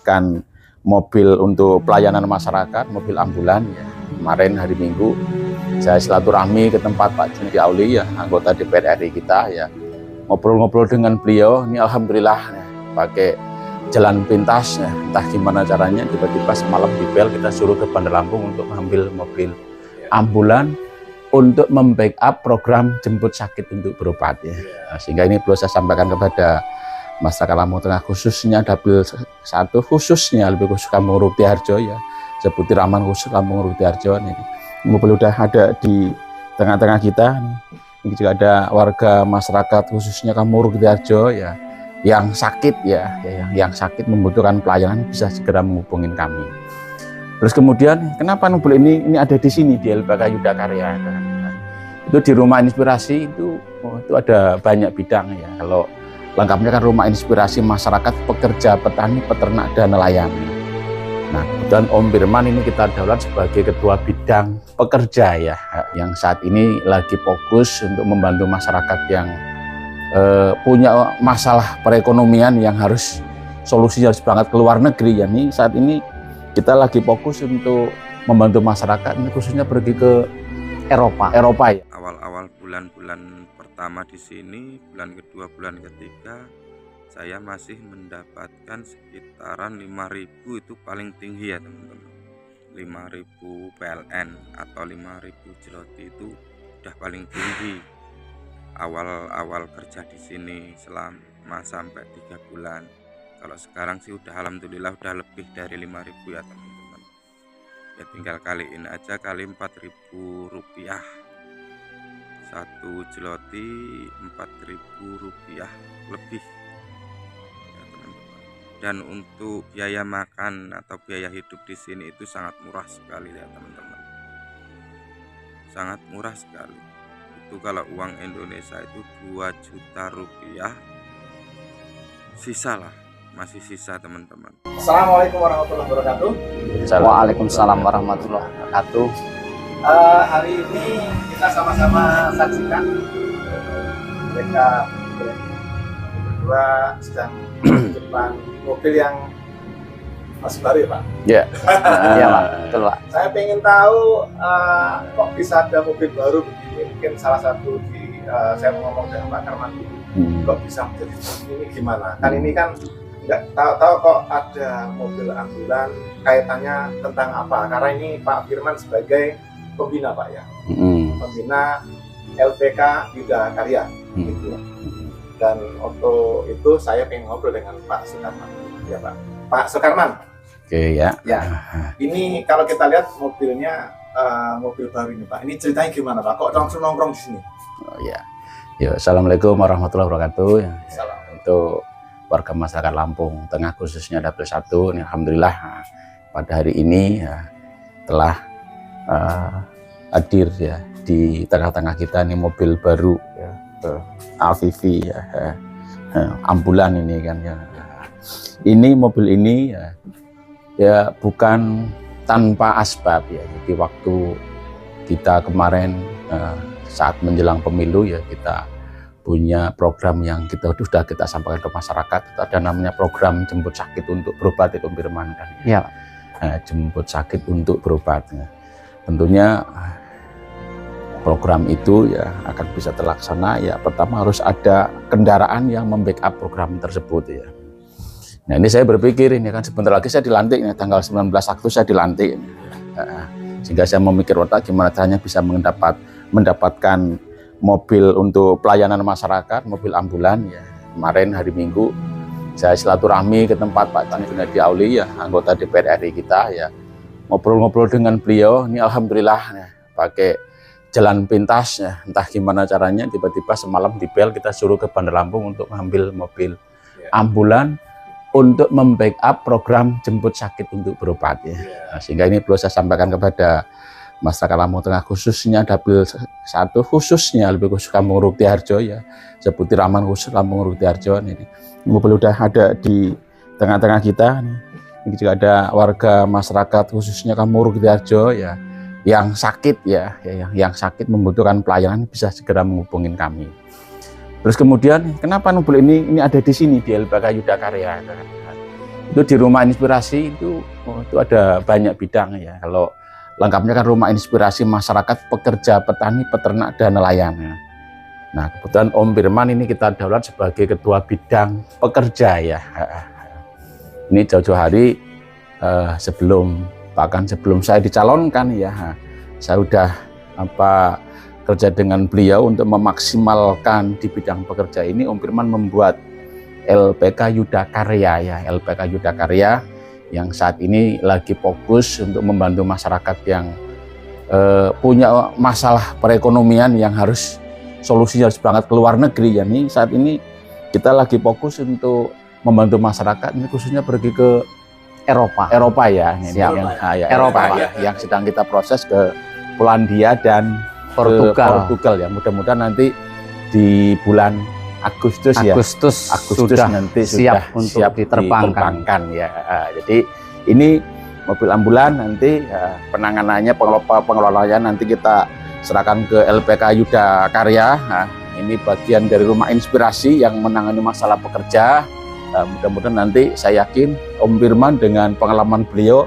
menuntaskan mobil untuk pelayanan masyarakat, mobil ambulan ya. Kemarin hari Minggu saya silaturahmi ke tempat Pak Junaidi Auli ya, anggota DPR RI kita ya, ngobrol-ngobrol dengan beliau. Ini alhamdulillah ya, pakai jalan pintas ya, entah gimana caranya tiba-tiba semalam di bel kita suruh ke Bandar Lampung untuk mengambil mobil ambulan untuk membackup program jemput sakit untuk berobat ya. Nah, sehingga ini perlu saya sampaikan kepada masyarakat Lampung Tengah, khususnya Dapil 1, khususnya lebih khusus Kampung Ruktiharjo ya, sebuti Raman khusus Kampung Ruktiharjo ini. Mobil udah ada di tengah-tengah kita. Ini juga ada warga masyarakat khususnya Kampung Ruktiharjo ya, yang sakit ya, yang sakit membutuhkan pelayanan bisa segera menghubungin kami. Terus kemudian kenapa mobil ini ada di sini di LBK Yudakarya? Itu di Rumah Inspirasi itu ada banyak bidang ya. Kalau lengkapnya kan Rumah Inspirasi Masyarakat Pekerja Petani Peternak dan Nelayan. Nah, kemudian Om Firman ini kita daulat sebagai ketua bidang pekerja ya, yang saat ini lagi fokus untuk membantu masyarakat yang punya masalah perekonomian yang harus solusinya harus berangkat ke luar negeri ya. Nih saat ini kita lagi fokus untuk membantu masyarakat ini khususnya pergi ke Eropa ya. Awal-awal bulan-bulan pertama di sini, bulan kedua, bulan ketiga, saya masih mendapatkan sekitaran 5.000 itu paling tinggi ya teman-teman. 5.000 PLN atau 5.000 jeloti itu udah paling tinggi. Awal-awal kerja di sini selama sampai 3 bulan. Kalau sekarang sih udah alhamdulillah udah lebih dari 5.000 ya teman-teman. Ya tinggal kaliin aja kali 4.000 rupiah. 1 jeloti 4.000 rupiah lebih ya teman-teman. Dan untuk biaya makan atau biaya hidup di sini itu sangat murah sekali ya teman-teman. Sangat murah sekali. Itu kalau uang Indonesia itu 2 juta rupiah, sisa lah, masih sisa teman-teman. Assalamualaikum warahmatullahi wabarakatuh. Waalaikumsalam warahmatullahi wabarakatuh. Hari ini kita sama-sama saksikan mereka berdua sedang di depan mobil yang masih baru ya Pak? Ya. Iya Pak, betul Pak. Saya pengen tahu kok bisa ada mobil baru begini. Mungkin salah satu di saya mau ngomong dengan Pak Karman dulu. Kok bisa menjadi ini gimana? Kan ini kan nggak tahu kok ada mobil ambulan, kaitannya tentang apa? Karena ini Pak Firman sebagai pembina Pak ya, pembina LPK Yudakarya gitu. Dan untuk itu saya pengen ngobrol dengan Pak Sukarman ya Pak Sukarman. Oke ya. Ya, ini kalau kita lihat mobilnya mobil baru ini Pak. Ini ceritanya gimana Pak? Kok langsung nongkrong di sini? Oh ya. Ya, assalamualaikum warahmatullahi wabarakatuh. Ya. Salam. Untuk warga masyarakat Lampung Tengah khususnya Dapil 1, ini alhamdulillah pada hari ini ya, telah hadir ya di tengah-tengah kita ini mobil baru ya, AVV ya, ambulan ini kan ya. Ini mobil ini ya bukan tanpa asbab ya. Jadi waktu kita kemarin saat menjelang pemilu ya, kita punya program yang sudah kita sampaikan ke masyarakat. Itu ada namanya program jemput sakit untuk berobat itu Firman kan ya. Jemput sakit untuk berobat ya. Tentunya program itu ya akan bisa terlaksana ya, pertama harus ada kendaraan yang membackup program tersebut ya. Nah ini saya berpikir ini kan sebentar lagi saya dilantik ya, tanggal 19 Agustus saya dilantik sehingga saya memikir otak gimana caranya bisa mendapatkan mobil untuk pelayanan masyarakat, mobil ambulan ya. Kemarin hari Minggu saya silaturahmi ke tempat Pak Junaidi Auli ya, anggota DPR RI kita ya, ngobrol-ngobrol dengan beliau. Ini alhamdulillah ya, pakai jalan pintas ya, entah gimana caranya tiba-tiba semalam di bel kita suruh ke Bandar Lampung untuk mengambil mobil ambulan untuk membackup program jemput sakit untuk berobat ya. Nah, sehingga ini perlu saya sampaikan kepada masyarakat Lampung Tengah khususnya Dapil 1, khususnya lebih khusus Kampung Ruktiharjo ya, sebuti Raman khusus Kampung Ruktiharjo ini. Mobil udah ada di tengah-tengah kita nih. Ini juga ada warga masyarakat khususnya Kampung Ruktiharjo ya, yang sakit ya, yang sakit membutuhkan pelayanan bisa segera menghubungin kami. Terus kemudian kenapa mobil ini ada di sini di LBK Yudakarya? Itu di Rumah Inspirasi itu ada banyak bidang ya. Kalau lengkapnya kan Rumah Inspirasi Masyarakat Pekerja Petani Peternak dan Nelayan. Nah, kebetulan Om Firman ini kita daulat sebagai ketua bidang pekerja ya. Ini jauh-jauh hari bahkan sebelum saya dicalonkan ya, saya udah kerja dengan beliau untuk memaksimalkan di bidang pekerja ini. Om Firman membuat LPK Yudakarya ya, LPK Yudakarya yang saat ini lagi fokus untuk membantu masyarakat yang punya masalah perekonomian yang harus solusinya harus berangkat ke luar negeri ya. Nih saat ini kita lagi fokus untuk membantu masyarakat ini khususnya pergi ke Eropa ya, Eropa ya, yang sedang kita proses ke Polandia dan Portugal ya. Mudah-mudahan nanti di bulan Agustus sudah nanti siap untuk diterbangkan ya. Jadi ini mobil ambulan nanti penanganannya pengelolaannya nanti kita serahkan ke LPK Yudakarya. Nah, ini bagian dari Rumah Inspirasi yang menangani masalah pekerja. Mudah-mudahan nanti saya yakin Om Firman dengan pengalaman beliau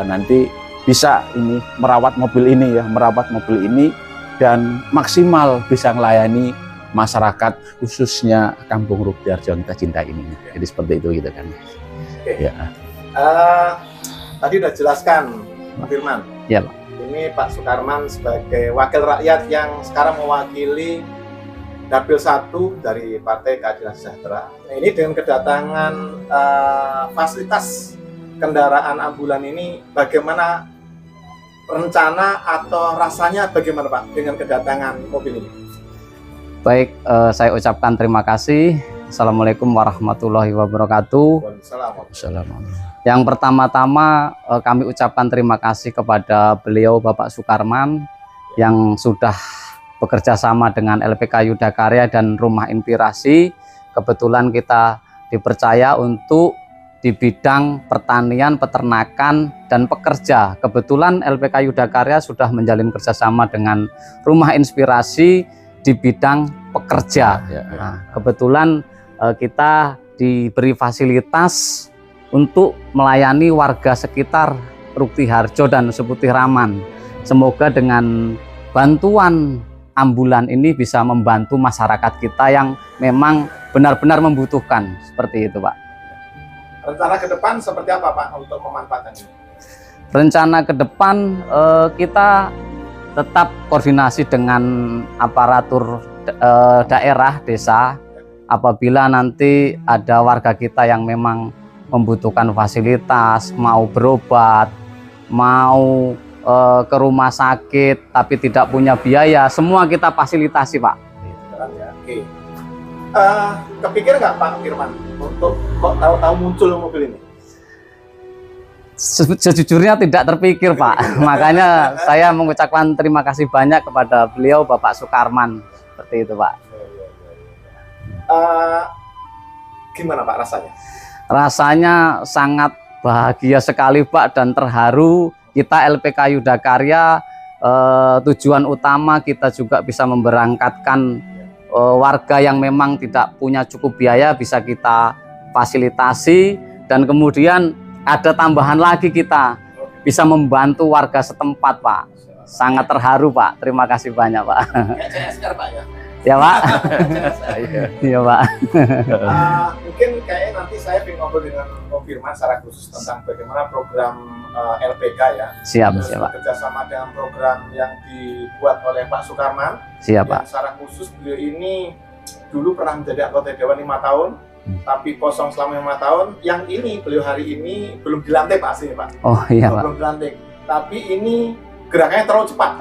nanti bisa ini merawat mobil ini dan maksimal bisa melayani masyarakat khususnya Kampung Ruktiharjo yang kita cintai ini. Jadi seperti itu gitu kan. Oke. Ya. Tadi udah jelaskan Pak Firman. Ya, Pak. Ini Pak Sukarman sebagai wakil rakyat yang sekarang mewakili Dapil 1 dari Partai Keadilan Sejahtera. Nah, ini dengan kedatangan fasilitas kendaraan ambulan ini, bagaimana rencana atau rasanya bagaimana Pak dengan kedatangan mobil ini? Baik, saya ucapkan terima kasih. Assalamualaikum warahmatullahi wabarakatuh. Assalamualaikum. Yang pertama-tama kami ucapkan terima kasih kepada beliau Bapak Sukarman yang sudah bekerja sama dengan LPK Yudakarya dan Rumah Inspirasi. Kebetulan kita dipercaya untuk di bidang pertanian, peternakan, dan pekerja. Kebetulan LPK Yudakarya sudah menjalin kerjasama dengan Rumah Inspirasi di bidang pekerja. Nah, kebetulan kita diberi fasilitas untuk melayani warga sekitar Ruktiharjo dan Seputih Raman. Semoga dengan bantuan ambulan ini bisa membantu masyarakat kita yang memang benar-benar membutuhkan. Seperti itu, Pak. Rencana ke depan seperti apa Pak untuk memanfaatkan ini? Rencana ke depan kita tetap koordinasi dengan aparatur daerah, desa. Apabila nanti ada warga kita yang memang membutuhkan fasilitas, mau berobat, mau ke rumah sakit tapi tidak punya biaya, semua kita fasilitasi Pak. Oke. Kepikir nggak Pak Firman untuk kok tahu-tahu muncul mobil ini? Sejujurnya tidak terpikir Pak. Makanya saya mengucapkan terima kasih banyak kepada beliau Bapak Sukarman. Seperti itu Pak. Gimana Pak rasanya? Rasanya sangat bahagia sekali Pak dan terharu. Kita LPK Yudakarya tujuan utama kita juga bisa memberangkatkan warga yang memang tidak punya cukup biaya bisa kita fasilitasi, dan kemudian ada tambahan lagi kita bisa membantu warga setempat Pak. Sangat terharu Pak. Terima kasih banyak Pak. CSR Pak ya? Ya Pak. Iya Pak. Mungkin kayaknya nanti saya ingin ngobrol dengan Om Firman secara khusus tentang bagaimana program LPK ya. Siap Pak. Kerjasama dengan program yang dibuat oleh Pak Sukarman. Siap Pak. Secara khusus beliau ini dulu pernah menjadi anggota Dewan 5 tahun, tapi kosong selama 5 tahun. Yang ini beliau hari ini belum dilantik Pak aslinya Pak. Oh iya Pak. Belum dilantik. Tapi ini gerakannya terlalu cepat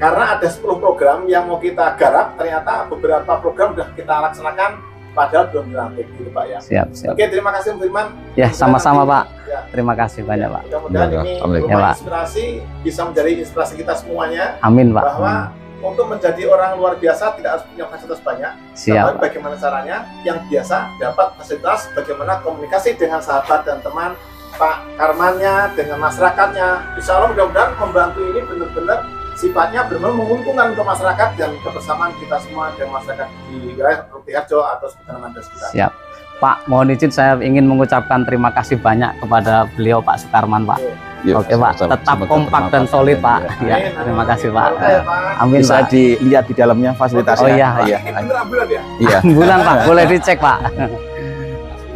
karena ada 10 program yang mau kita garap, ternyata beberapa program sudah kita laksanakan padahal belum dilantik gitu Pak ya. Siap. Oke, terima kasih Om Firman. Ya, sama-sama Pak. Ya. Terima kasih banyak Pak. Mudah-mudahan ini Ya, Rumah Pak. Inspirasi bisa menjadi inspirasi kita semuanya Amin Pak. bahwa untuk menjadi orang luar biasa tidak harus punya fasilitas banyak. Siap. Tapi bagaimana caranya yang biasa dapat fasilitas, bagaimana komunikasi dengan sahabat dan teman Pak Karmannya dengan masyarakatnya. Insya Allah mudah-mudahan membantu ini benar-benar sifatnya benar-benar menguntungkan untuk masyarakat dan kebersamaan kita semua dan masyarakat di wilayah Ruktiharjo atau sekitar dan sekitar. Siap. Pak, mohon izin saya ingin mengucapkan terima kasih banyak kepada beliau Pak Sukarman, Pak. Yuk, Oke Pak, sama-sama. tetap Semoga kompak dan bermanfaat. solid Pak. Ya. Ya, terima kasih Pak. Ya, Pak. Amin Bisa Pak. dilihat di dalamnya fasilitasnya. Oh, iya. Iya. Ini bener ambulan ya? Iya. Bulan Pak, boleh dicek Pak.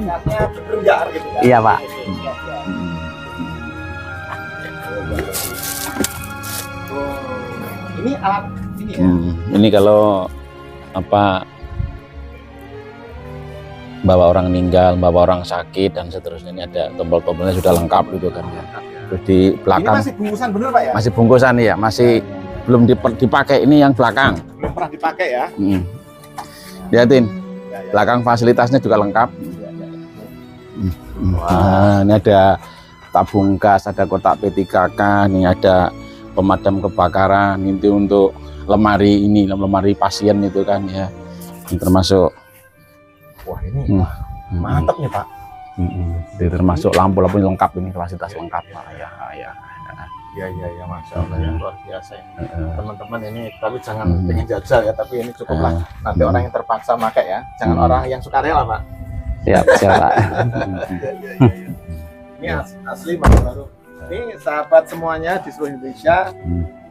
Ingatnya bener nggak gitu kan? Iya Pak. Oh, ini alat ini ya? Ini kalau apa bawa orang meninggal, bawa orang sakit dan seterusnya, ini ada tombol-tombolnya sudah lengkap gitu kan ya. Terus di Ini belakang masih bungkusan bener Pak ya? masih bungkusan ya, masih belum dipakai, ini yang belakang. Belum pernah dipakai ya? Lihatin, Ya, ya. belakang fasilitasnya juga lengkap. Ya, ya. Nah, ini ada tabung gas, ada kotak P3K, ini ada pemadam kebakaran, ini untuk lemari ini, lemari pasien itu kan ya. Ini termasuk Wah ini mantap nih Pak. Ini termasuk lampu-lampu lengkap, ini fasilitas lengkap Pak. Ya. Iya, Masya Allah ya, luar biasa ini. Teman-teman ini, tapi jangan pengen jajal ya, tapi ini cukuplah. Nanti orang yang terpaksa pakai ya, jangan orang yang sukarela Pak. Siap, siap Pak. Iya. Ini asli Mas Baru. Ini sahabat semuanya di seluruh Indonesia.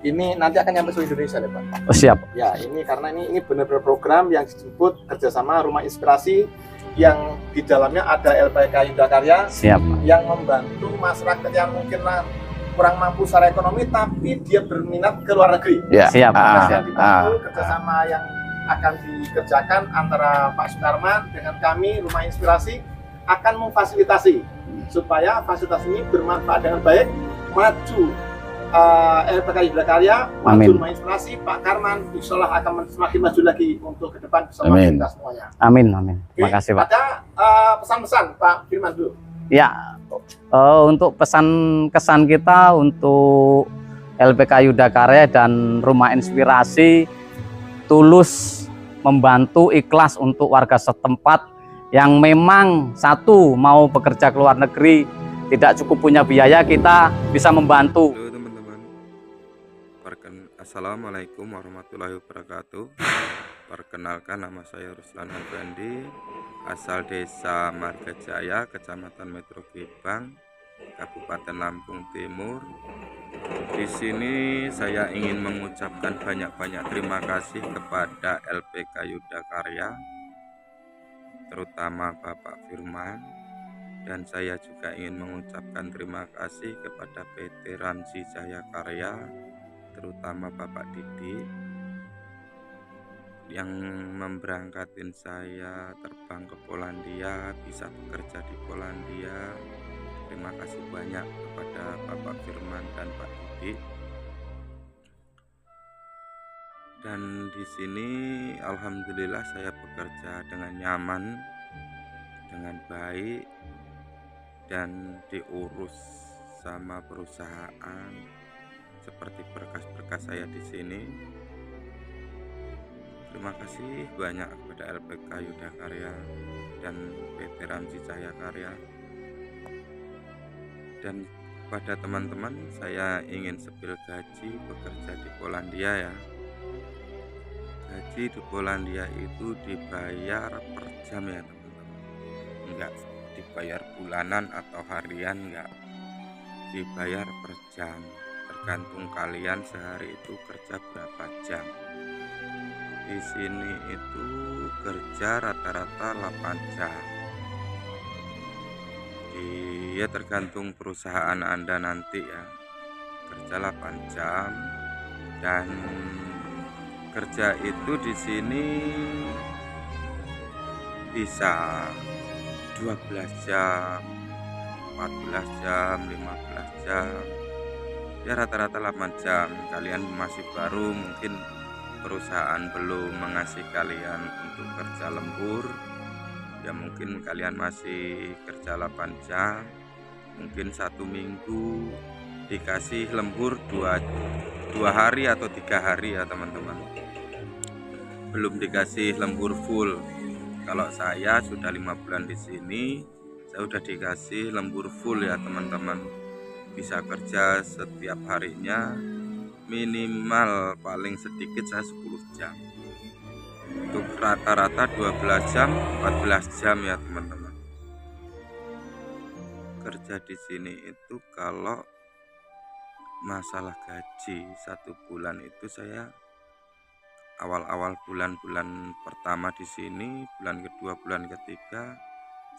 Ini nanti akan nyampe seluruh Indonesia deh Pak. Oh, siap. Ya ini karena ini benar-benar program yang disebut kerjasama Rumah Inspirasi, yang di dalamnya ada LPK Yudakarya Siap. yang membantu masyarakat yang mungkin kurang mampu secara ekonomi tapi dia berminat ke luar negeri. Ya. Siap. Yang dibantu kerjasama yang akan dikerjakan antara Pak Sukarman dengan kami Rumah Inspirasi akan memfasilitasi supaya fasilitas ini bermanfaat dengan baik, maju LPK Yudakarya, maju Amin. Rumah Inspirasi, Pak Karman insya Allah akan semakin maju lagi untuk ke depan bersama Amin. kita semuanya. Amin, amin. Oke, Terima kasih Pak. Ada pesan-pesan Pak Firman dulu. Ya, untuk pesan kesan kita untuk LPK Yudakarya dan Rumah Inspirasi, tulus membantu, ikhlas untuk warga setempat yang memang satu mau bekerja ke luar negeri, tidak cukup punya biaya, kita bisa membantu. Halo teman-teman, Assalamualaikum warahmatullahi wabarakatuh. Perkenalkan, nama saya Ruslan Effendi, asal desa Margajaya, Kecamatan Metro Gebang, Kabupaten Lampung Timur. Di sini saya ingin mengucapkan banyak-banyak terima kasih kepada LPK Yudakarya, terutama Bapak Firman, dan saya juga ingin mengucapkan terima kasih kepada PT Ramzi Jaya Karya, terutama Bapak Didi yang memberangkatin saya terbang ke Polandia, bisa bekerja di Polandia. Terima kasih banyak kepada Bapak Firman dan Pak Didi. Dan di sini alhamdulillah saya bekerja dengan nyaman, dengan baik, dan diurus sama perusahaan seperti berkas-berkas saya di sini. Terima kasih banyak kepada LPK Yudakarya dan PT Ramzi Jaya Karya. Dan pada teman-teman, saya ingin sepil gaji bekerja di Polandia ya. Gaji di Polandia itu dibayar per jam ya teman-teman, enggak dibayar bulanan atau harian, enggak, dibayar per jam, tergantung kalian sehari itu kerja berapa jam. Di sini itu kerja rata-rata 8 jam. Iya, tergantung perusahaan Anda nanti ya, kerja 8 jam. Dan kerja itu di sini bisa 12 jam, 14 jam, 15 jam, ya rata-rata 8 jam. Kalian masih baru, mungkin perusahaan belum mengasih kalian untuk kerja lembur, ya mungkin kalian masih kerja 8 jam, mungkin 1 minggu dikasih lembur 2 hari atau 3 hari ya teman-teman, belum dikasih lembur full. Kalau saya sudah 5 bulan di sini, saya sudah dikasih lembur full ya teman-teman, bisa kerja setiap harinya minimal paling sedikit saya 10 jam. untuk rata-rata 12 jam 14 jam ya teman-teman. Kerja di sini itu kalau masalah gaji 1 bulan itu saya awal-awal bulan-bulan pertama di sini, bulan kedua, bulan ketiga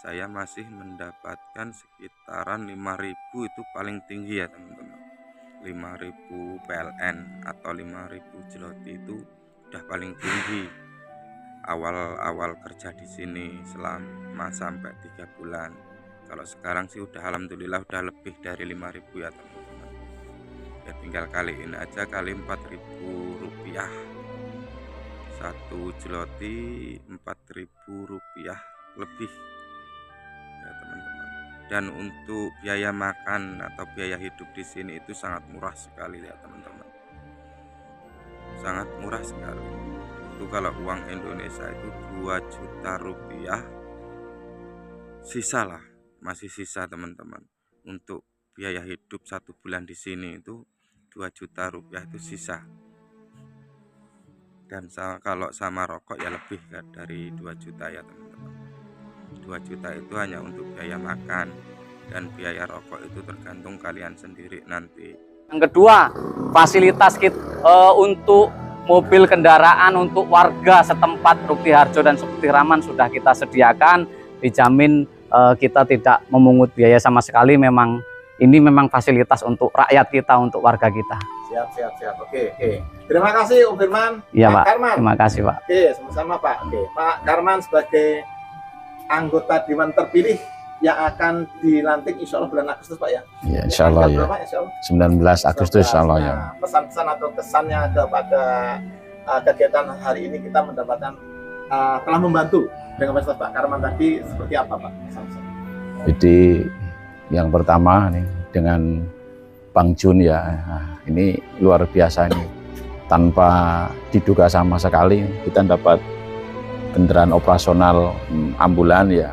saya masih mendapatkan sekitaran 5.000 itu paling tinggi ya teman-teman. 5.000 PLN atau 5.000 zloty itu udah paling tinggi awal-awal kerja di sini selama sampai 3 bulan. Kalau sekarang sih udah alhamdulillah udah lebih dari 5.000 ya teman-teman. Ya tinggal kaliin aja kali 4.000 rupiah. 1 zloty 4.000 rupiah lebih ya teman-teman. Dan untuk biaya makan atau biaya hidup di sini itu sangat murah sekali ya teman-teman. Sangat murah sekali. Itu kalau uang Indonesia itu 2 juta rupiah sisa lah, masih sisa teman-teman. Untuk biaya hidup 1 bulan di sini itu 2 juta rupiah itu sisa. Dan kalau sama rokok ya lebih dari 2 juta ya teman-teman. 2 juta itu hanya untuk biaya makan, dan biaya rokok itu tergantung kalian sendiri nanti. Yang kedua, fasilitas untuk mobil kendaraan untuk warga setempat Rukti Harjo dan Seputih Raman sudah kita sediakan, dijamin kita tidak memungut biaya sama sekali. Memang ini memang fasilitas untuk rakyat kita, untuk warga kita. Siap. Oke. Terima kasih Om Firman. Iya Pak. Karman. Terima kasih Pak. Oke, sama-sama Pak. Oke, Pak Karman sebagai anggota Dewan terpilih yang akan dilantik insya Allah bulan Agustus Pak ya. Ya, insya Allah ya. Berapa, insya Allah? 19 Agustus insya Allah ya. Nah, pesan-pesan atau kesannya kepada kegiatan hari ini kita mendapatkan telah membantu dengan Pak Karman tadi seperti apa Pak? Pesan-pesan. Jadi yang pertama nih dengan Bang Jun ya, ini luar biasa ini. Tanpa diduga sama sekali kita dapat kendaraan operasional ambulan ya.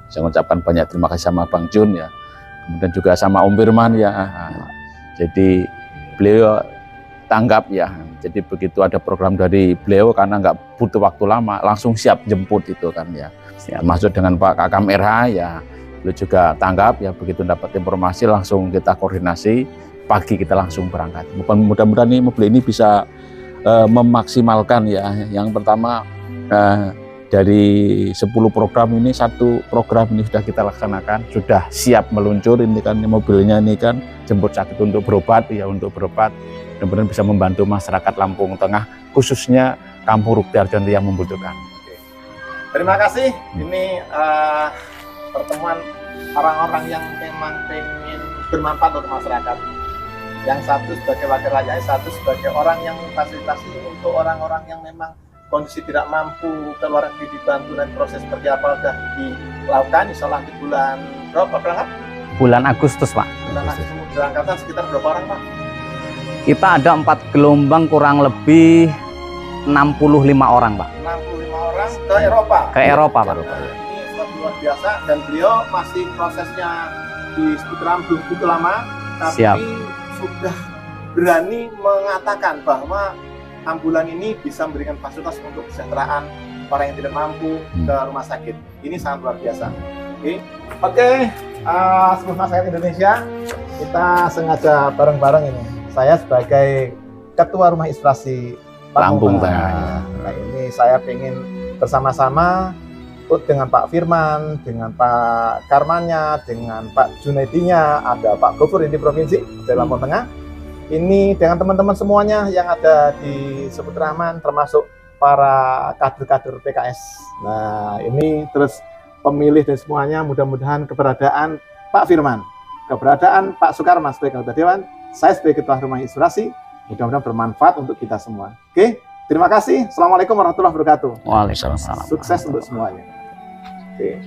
Saya mengucapkan banyak terima kasih sama Bang Jun ya. Kemudian juga sama Om Firman ya. Jadi beliau tanggap ya. Jadi begitu ada program dari beliau karena nggak butuh waktu lama, langsung siap jemput itu kan ya. Termasuk dengan Pak Kakam RH ya. Beliau juga tanggap ya, begitu dapat informasi langsung kita koordinasi, pagi kita langsung berangkat. Mudah-mudahan ini mobil ini bisa memaksimalkan ya. Yang pertama dari 10 program ini 1 program ini sudah kita laksanakan, sudah siap meluncur. Ini kan mobilnya ini kan jemput sakit untuk berobat ya, untuk berobat. Mudah-mudahan bisa membantu masyarakat Lampung Tengah, khususnya Kampung Rukti Harjo yang membutuhkan. Terima kasih. Ini pertemuan orang-orang yang memang pengen bermanfaat untuk masyarakat. Yang satu sebagai wakil rakyat, satu sebagai orang yang memfasilitasi untuk orang-orang yang memang kondisi tidak mampu, keluar negeri dibantu, dan proses seperti apa sudah dilakukan. Insya Allah di bulan berapa berangkat? Bulan Agustus Pak. Bulan Agustus berangkatan sekitar berapa orang Pak? Kita ada 4 gelombang kurang lebih 65 orang Pak. 65 orang ke Eropa. Ke Eropa Pak. Ini suatu luar biasa, dan beliau masih prosesnya di Seputih belum begitu lama, tapi Siap. sudah berani mengatakan bahwa ambulan ini bisa memberikan fasilitas untuk kesejahteraan orang yang tidak mampu ke rumah sakit. Ini sangat luar biasa. Oke, seluruh masyarakat Indonesia, kita sengaja bareng-bareng ini. Saya sebagai Ketua Rumah Inspirasi Lampung Tengah. Nah, ini saya ingin bersama-sama dengan Pak Firman, dengan Pak Karmannya, dengan Pak Junaidinya, ada Pak Gofur di Provinsi dari Lampung Tengah. Ini dengan teman-teman semuanya yang ada di Seputih Raman, termasuk para kader-kader PKS. Nah, ini terus pemilih dan semuanya, mudah-mudahan keberadaan Pak Firman, keberadaan Pak Sukarman sebagai anggota Dewan, saya sebagai Ketua Rumah Inspirasi, mudah-mudahan bermanfaat untuk kita semua. Oke, terima kasih. Assalamualaikum warahmatullahi wabarakatuh. Waalaikumsalam. Sukses untuk semuanya. Oke.